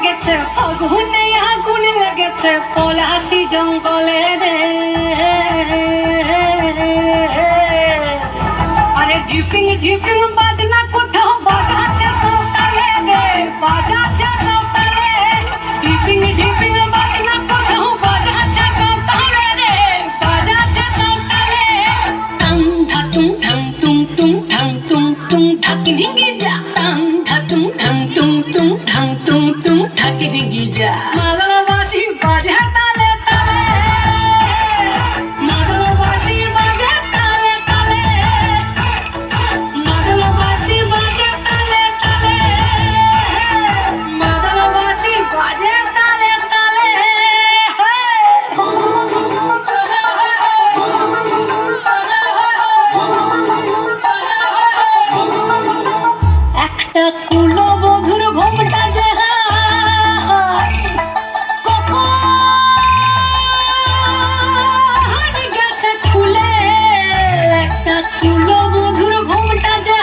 লেগেছে ফাগুনে আগুন লেগেছে পলাশি জঙ্গলে রে। আরে ঢিপিং ঢিপিং বাজনা কোথাও বাজাচ্ছে সকালে রে, বাজাচ্ছে সকালে। ঢিপিং ঢিপিং বাজনা কোথাও বাজাচ্ছে সকালে রে, বাজাচ্ছে সকালে। টাং ধাতুং ঠাং তুং তুং ঠাং তুং তুং ঠাকি ঢিঙ্গি যা, টাং ধাতুং ঠাং তুং তুং ঠাং তুং তুং ঠাকি ঢিঙ্গি যা। মাদলবাসী বাজে তালে তালে, মাদলবাসী বাজে তালে তালে, মাদলবাসী বাজে তালে তালে, মাদলবাসী বাজে তালে তালে। একটা কুলবধূর ঘোমটা যে কখন গেছে খুলে, একটা কুলবধূর ঘোমটা যে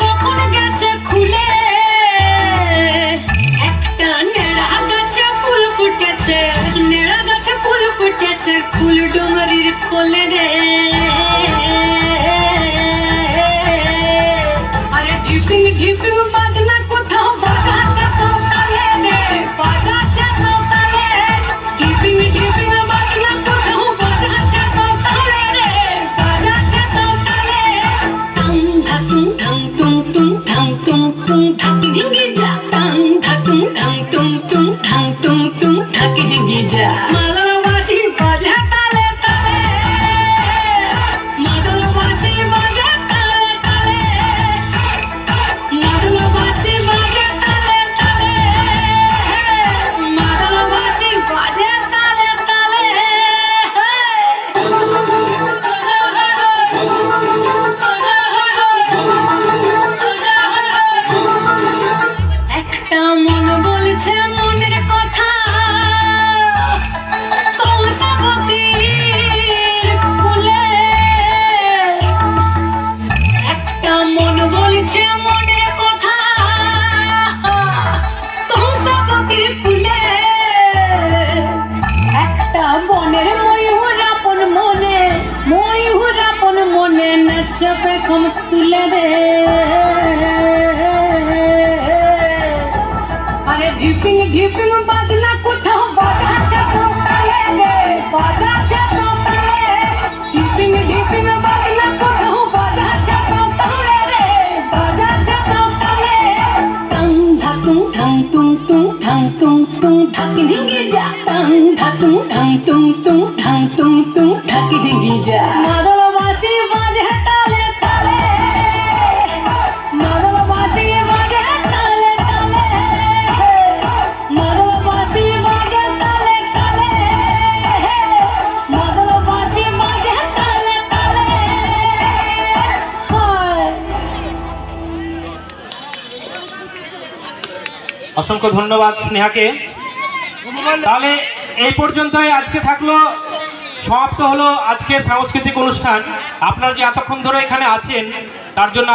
কখন গেছে খুলে। একটা নেড়া গাছে ফুল ফুটেছে, নেড়া গাছে ফুল ফুটেছে ফুল ডুঙরির কোলে রে। আরে ঢিপিং ঢিপিং বাজনা কোথাও বাজাচ্ছে সকালে রে, বাজাচ্ছে সকালে। ঢিপিং ঢিপিং বাজনা কোথাও বাজাচ্ছে সকালে রে, বাজাচ্ছে সকালে। টাং ধাতুং ঠাং তুং তুং ঠাং তুং তুং ঠাকি ঢিঙ্গি যা, টাং ধাতুং ঠাং তুং তুং ঠাং তুং তুং ঠাকি ঢিঙ্গি যা। মাদলবাসী বাজে তালে তালে, মাদলবাসী বাজে তালে তালে, মাদলবাসী বাজে তালে তালে, মাদলবাসী বাজে তালে তালে। একটা মন বলছে মনের কথা কংসাবতীর কুলে, একটা মন বলছে মনের কথা কংসাবতীর কুলে। একটা বনের ময়ূর আপন মনে, ময়ূর আপন মনে নাচবে কম তুলে রে। আরে ঢিপিং ঢিপিং বাজনা কোথাও বাজাচ্ছে সকালে রে, বাজাচ্ছে সকালে। ঢিপিং ঢিপিং বাজনা কোথাও বাজাচ্ছে সকালে রে, বাজাচ্ছে সকালে। টাং ধাতুং ঠাং তুং তুং ঠাং তুং তুং ঠাকি ঢিঙ্গি যা, টাং ধাতুং ঠাং তুং তুং ঠাং তুং তুং ঠাকি ঢিঙ্গি যা। মাদলবাসী বাজে তালে তালে, মাদলবাসী বাজে তালে তালে, মাদলবাসী বাজে তালে তালে, মাদলবাসী বাজে তালে তালে। হায় অসংখ্য ধন্যবাদ স্নেহাকে। তাহলে এই পর্যন্তই আজকে থাকলো, সমাপ্ত হলো আজকের সাংস্কৃতিক অনুষ্ঠান। আপনারা যে এতক্ষণ ধরে এখানে আছেন তার জন্য